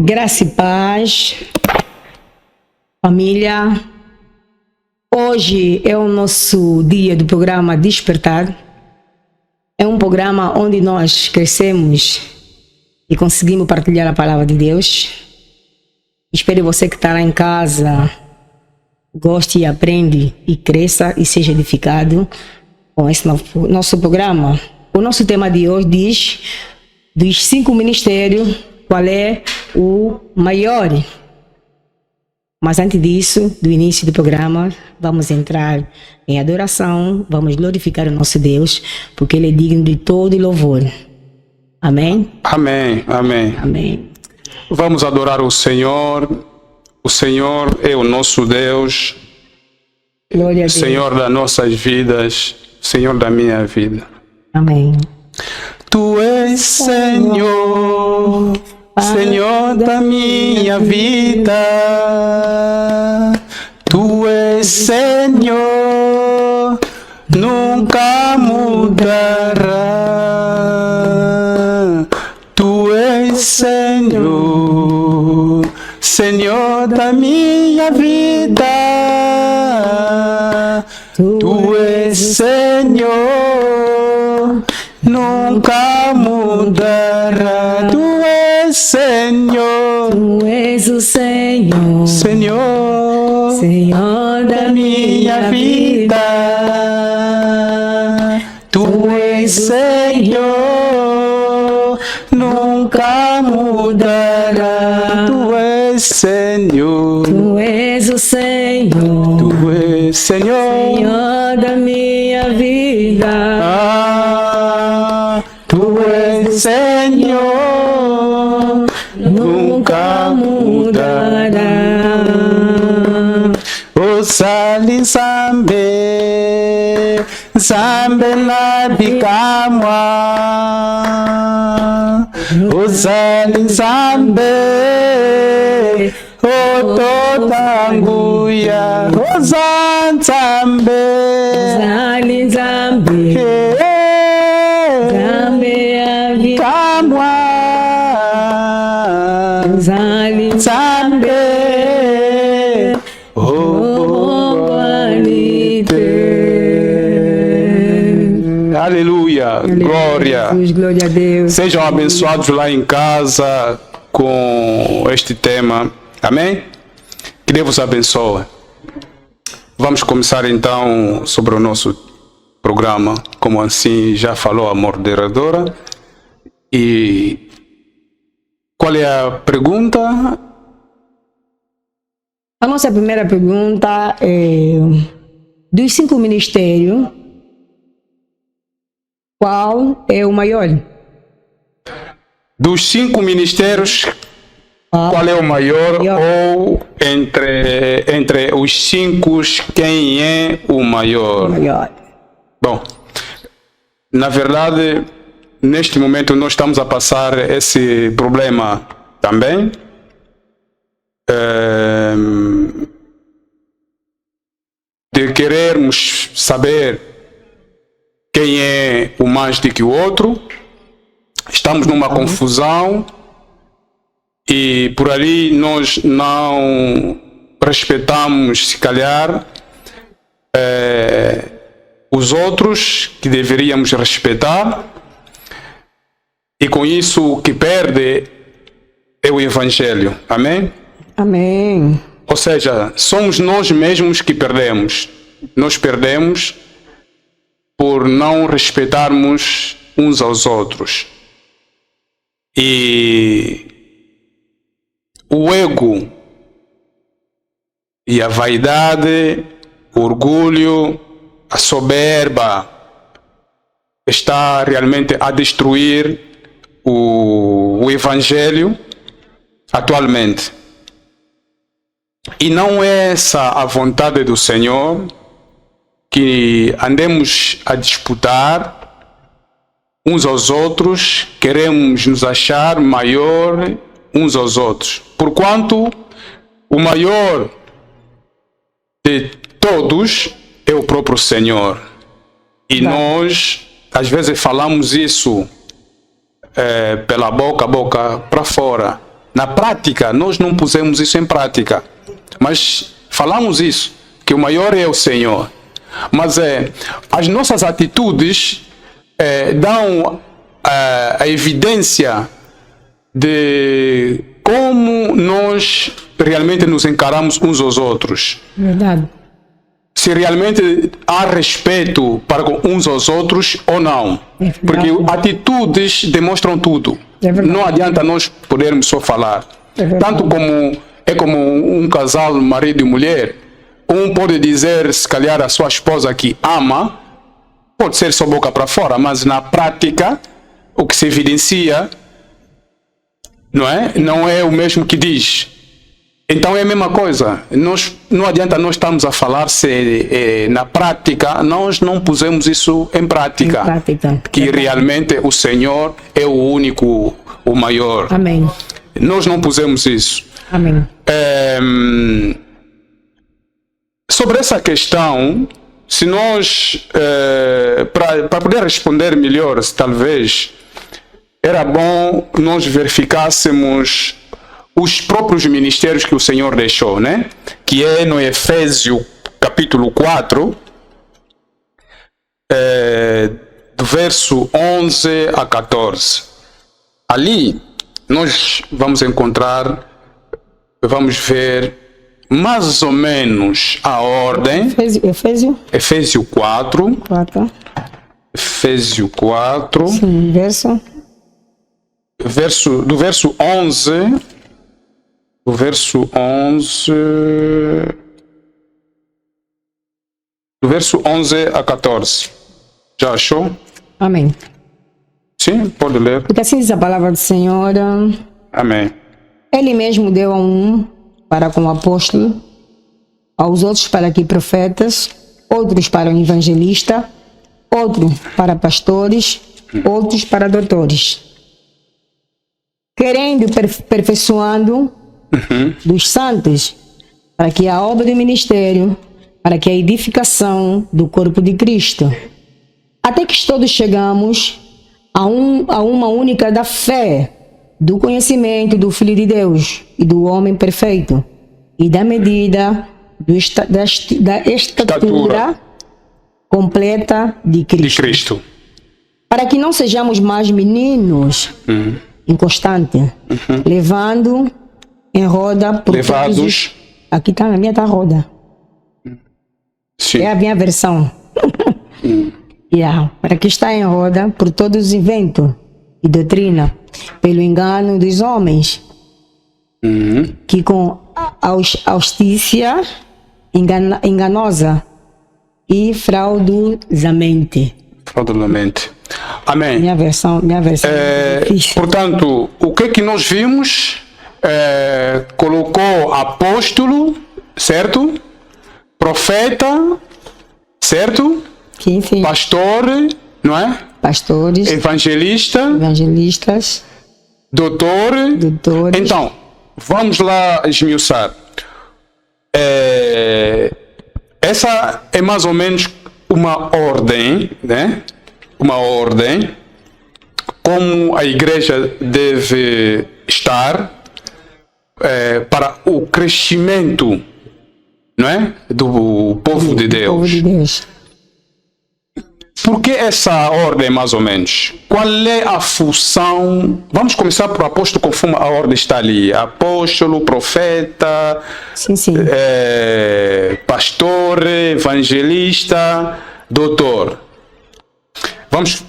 Graça e paz, família. Hoje é o nosso dia do programa Despertar. É um programa onde nós crescemos e conseguimos partilhar a palavra de Deus. Espero você que está lá em casa goste e aprende e cresça e seja edificado com esse nosso programa. O nosso tema de hoje diz dos 5 ministérios, qual é o maior? Mas antes disso, do início do programa, vamos entrar em adoração, vamos glorificar o nosso Deus, porque Ele é digno de todo louvor. Amém? Amém, amém. Amém. Vamos adorar o Senhor. O Senhor é o nosso Deus, Glória a Deus. Senhor das nossas vidas, Senhor da minha vida. Amém. Tu és Senhor, Senhor da minha vida. Tu és Senhor, nunca mudará. Tu és Senhor, Senhor da minha vida. Tu és Senhor, nunca mudará. Tu és Senhor, Tu és o Senhor, Senhor, Senhor da minha vida. Tu és Senhor, nunca mudará. Tu és Senhor, Tu és o Senhor, tu és Senhor. Senhor da minha vida. Ah, tu és Senhor, nunca mudará. O Sali Zambe, Zambe na bikamwa. O Sali Zambe, o Totanguya. O Zambe, Zali Zambi, Zambi a vida. Kamwa. Zali Zambe, oh, aleluia, glória. Jesus, glória a Deus. Sejam abençoados lá em casa com este tema, amém? Que Deus vos abençoe. Vamos começar então sobre o nosso programa, como assim já falou a moderadora. E qual é a pergunta? A nossa primeira pergunta é: dos 5 ministérios, qual é o maior? Dos 5 ministérios, qual é o maior? Ou entre os 5, quem é o maior? Maior. Bom, na verdade, neste momento nós estamos a passar esse problema também. De querermos saber quem é o mais do que o outro. Estamos numa confusão e por ali nós não respeitamos, se calhar, os outros que deveríamos respeitar, e com isso o que perde é o Evangelho. Amém? Amém. Ou seja, somos nós mesmos que perdemos. Nós perdemos por não respeitarmos uns aos outros. E o ego e a vaidade, o orgulho, a soberba está realmente a destruir o Evangelho atualmente. E não é essa a vontade do Senhor, que andemos a disputar uns aos outros, queremos nos achar maior uns aos outros. Porquanto o maior de todos é o próprio Senhor. E nós, às vezes, falamos isso pela boca para fora. Na prática, nós não pusemos isso em prática. Mas falamos isso, que o maior é o Senhor. Mas as nossas atitudes dão a evidência de como nós realmente nos encaramos uns aos outros. Verdade. Se realmente há respeito para com uns aos outros ou não. Porque atitudes demonstram tudo. Não adianta nós podermos só falar. Tanto como um casal, marido e mulher, um pode dizer, se calhar, a sua esposa que ama, pode ser só boca para fora, mas na prática, o que se evidencia não é o mesmo que diz. Então é a mesma coisa. Não adianta nós estarmos a falar se na prática nós não pusemos isso em prática. Que realmente o Senhor é o único, o maior. Amém. Nós não pusemos isso. Amém. Sobre essa questão, se nós, para poder responder melhor, talvez, era bom nós verificássemos os próprios ministérios que o Senhor deixou, né? Que é no Efésios capítulo 4, do verso 11 a 14. Ali nós vamos ver mais ou menos a ordem. Efésios 4. Efésios 4. Sim, do verso 11. Do verso 11 a 14. Já achou? Amém. Sim, pode ler. Porque assim diz a palavra do Senhor. Amém. Ele mesmo deu a um para como apóstolo, aos outros para que profetas, outros para o evangelista, outros para pastores, outros para doutores, querendo perfeiçoando dos santos, para que a obra do ministério, para que a edificação do corpo de Cristo, até que todos chegamos a uma única da fé, do conhecimento do Filho de Deus e do homem perfeito, e da medida da estatura completa de Cristo. Para que não sejamos mais meninos inconstantes, levando em roda por levados. Aqui está, na minha está roda. Sim. É a minha versão. Para que está em roda por todos os inventos e doutrina, pelo engano dos homens, que com austícia enganosa e fraudulosamente. Amém. Minha versão é difícil. Portanto, o que nós vimos? Colocou apóstolo, certo? Profeta, certo? Sim. Pastor, não é? Pastores, evangelistas, doutores. Então, vamos lá esmiuçar. Essa é mais ou menos uma ordem, né? Uma ordem como a igreja deve estar para o crescimento, não é? Do povo de Deus. Por que essa ordem, mais ou menos? Qual é a função? Vamos começar por apóstolo, conforme a ordem está ali. Apóstolo, profeta, pastor, evangelista, doutor. Vamos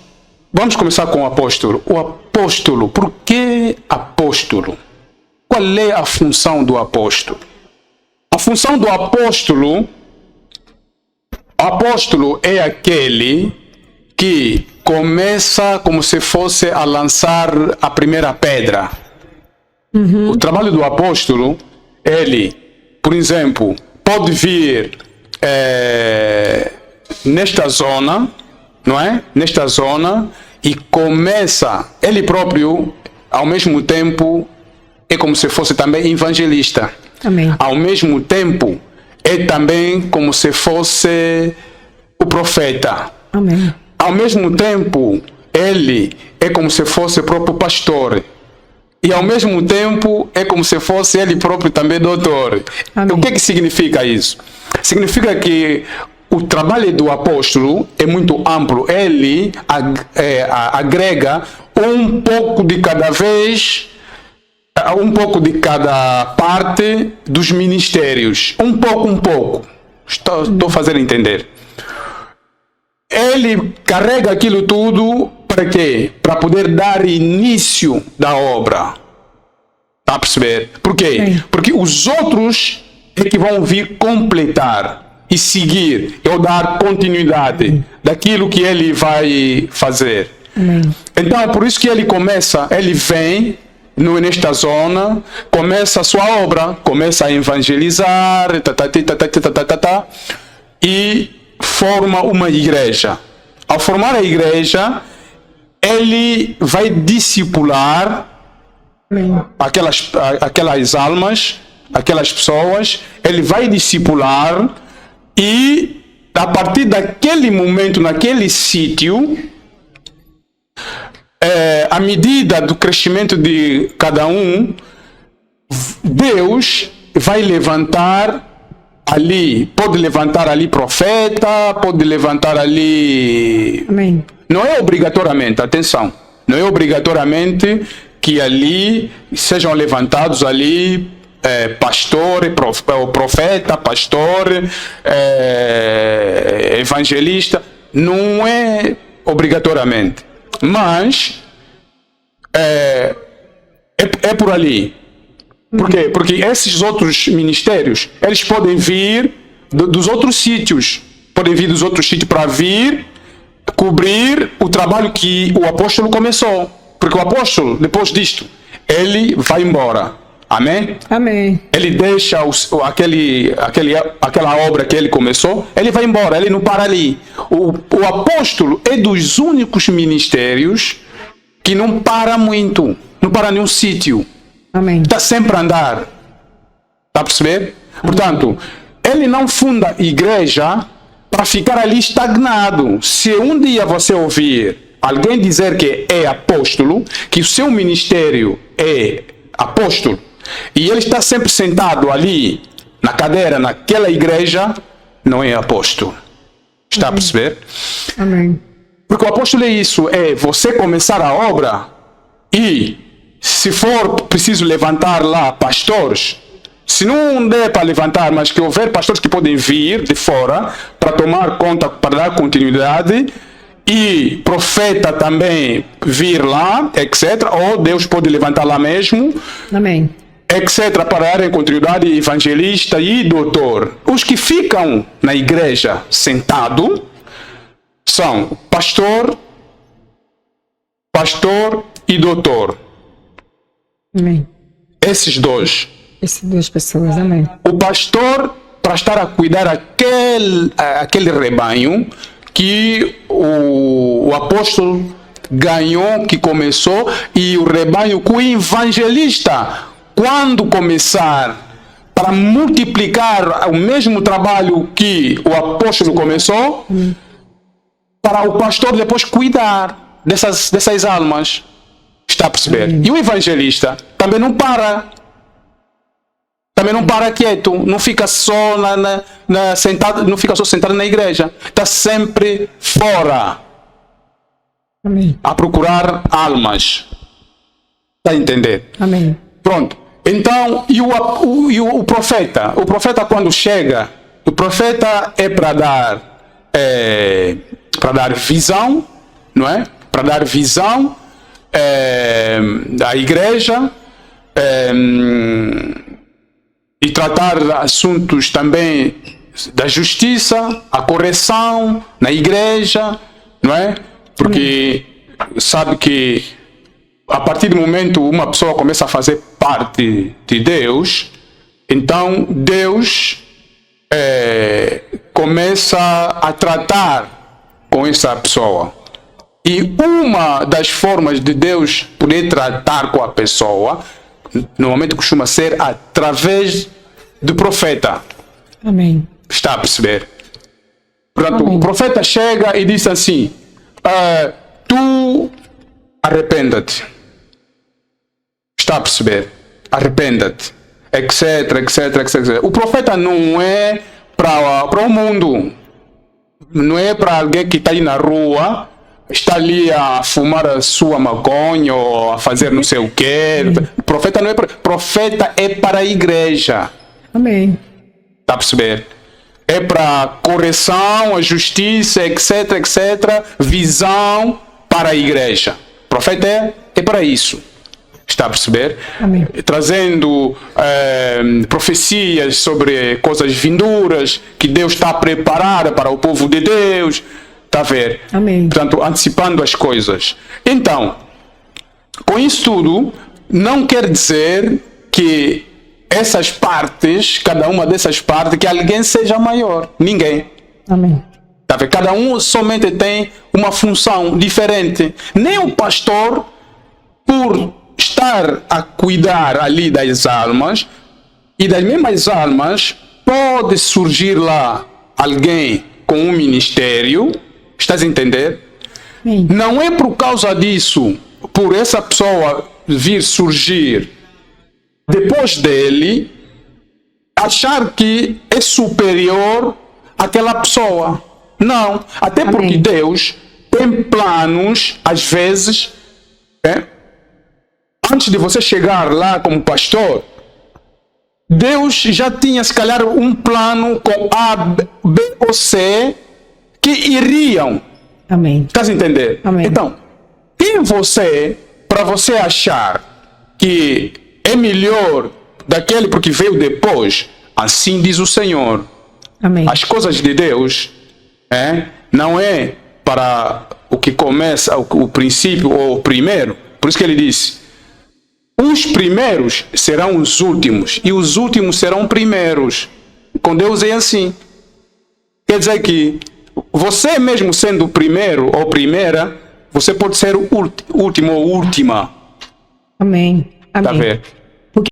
começar com o apóstolo. O apóstolo, por que apóstolo? Qual é a função do apóstolo? A função do apóstolo é aquele que começa como se fosse a lançar a primeira pedra. O trabalho do apóstolo, ele, por exemplo, pode vir nesta zona, não é? Nesta zona, e começa, ele próprio, ao mesmo tempo, é como se fosse também evangelista. Amém. Ao mesmo tempo, é também como se fosse o profeta. Amém. Ao mesmo tempo, ele é como se fosse o próprio pastor. e ao mesmo tempo é como se fosse ele próprio também doutor. Amém. O que significa isso? Significa que o trabalho do apóstolo é muito amplo. Ele agrega um pouco de cada vez, um pouco de cada parte dos ministérios. Um pouco. Estou fazendo entender. Ele carrega aquilo tudo para quê? Para poder dar início da obra. Está a perceber? Por quê? Sim. Porque os outros é que vão vir completar e seguir, ou dar continuidade daquilo que ele vai fazer. Amém. Então, por isso que ele vem nesta zona, começa a sua obra, começa a evangelizar, e forma uma igreja. Ao formar a igreja, ele vai discipular aquelas almas, aquelas pessoas, ele vai discipular e a partir daquele momento, naquele sítio, à medida do crescimento de cada um, Deus vai levantar ali, pode levantar ali profeta, pode levantar ali... Amém. Não é obrigatoriamente, atenção, não é obrigatoriamente que ali sejam levantados ali pastor, profeta, pastor, evangelista, não é obrigatoriamente, mas é por ali. Por quê? Porque esses outros ministérios, eles podem vir dos outros sítios, para vir cobrir o trabalho que o apóstolo começou. Porque o apóstolo, depois disto, ele vai embora. Amém? Amém. Ele deixa aquela obra que ele começou, ele vai embora, ele não para ali. O apóstolo é dos únicos ministérios que não para muito, não para nenhum sítio. Amém. Está sempre a andar. Está a perceber? Portanto, ele não funda igreja para ficar ali estagnado. Se um dia você ouvir alguém dizer que é apóstolo, que o seu ministério é apóstolo, e ele está sempre sentado ali, na cadeira, naquela igreja, não é apóstolo. Está a perceber? Amém. Porque o apóstolo é isso, é você começar a obra e, se for preciso levantar lá pastores, se não der para levantar, mas que houver pastores que podem vir de fora para tomar conta, para dar continuidade, e profeta também vir lá, etc. Ou Deus pode levantar lá mesmo, Amém. etc. para darem continuidade, evangelista e doutor. Os que ficam na igreja sentado são pastor e doutor. Amém. Esses dois. Essas duas pessoas, amém. O pastor, para estar a cuidar aquele rebanho que o apóstolo ganhou, que começou, e o rebanho que o evangelista, quando começar para multiplicar o mesmo trabalho que o apóstolo começou, para o pastor depois cuidar dessas almas. Está a perceber? E o evangelista também não para. Também não para quieto, não fica só sentado, não fica só sentado na igreja, está sempre fora. Amém. A procurar almas. Está a entender? Amém. Pronto. Então, e o profeta? O profeta, quando chega, o profeta é para dar visão, não é? Para dar visão à igreja, e tratar assuntos também da justiça, a correção na igreja, não é? Porque sabe que a partir do momento uma pessoa começa a fazer parte de Deus, então Deus começa a tratar com essa pessoa. E uma das formas de Deus poder tratar com a pessoa, normalmente costuma ser através do profeta. Amém. Está a perceber? Portanto, Amém. o profeta chega e diz assim: tu arrependa-te. Está Está a perceber? Arrependa-te, etc, etc, etc, etc. O profeta não é para o mundo. Não é para alguém que está aí na rua, está ali a fumar a sua maconha ou a fazer não sei o quê. Profeta não é profeta é para a igreja. Amém. Está a perceber? É para correção, a justiça, etc, etc. Visão para a igreja. Profeta é para isso. Está a perceber? Amém. Trazendo profecias sobre coisas vindouras que Deus está a preparar para o povo de Deus. Está a ver? Amém. Portanto, antecipando as coisas. Então, com isso tudo, não quer dizer que essas partes, cada uma dessas partes, que alguém seja maior. Ninguém. Amém. Tá vendo? Cada um somente tem uma função diferente. Nem o pastor, por estar a cuidar ali das almas, e das mesmas almas, pode surgir lá alguém com um ministério. Estás a entender? Amém. Não é por causa disso, por essa pessoa vir surgir depois dele, achar que é superior àquela pessoa. Não. Até porque Amém. Deus tem planos, às vezes, antes de você chegar lá como pastor, Deus já tinha, se calhar, um plano com A, B ou C que iriam. Amém. Estás a entender? Amém. Então, quem você, para você achar que é melhor daquele porque veio depois, assim diz o Senhor. Amém. As coisas de Deus não é para o que começa, o princípio ou o primeiro. Por isso que ele disse, os primeiros serão os últimos e os últimos serão primeiros. Com Deus é assim. Quer dizer que você mesmo sendo o primeiro ou primeira, você pode ser o último ou última. Amém. Tá Amém. vendo?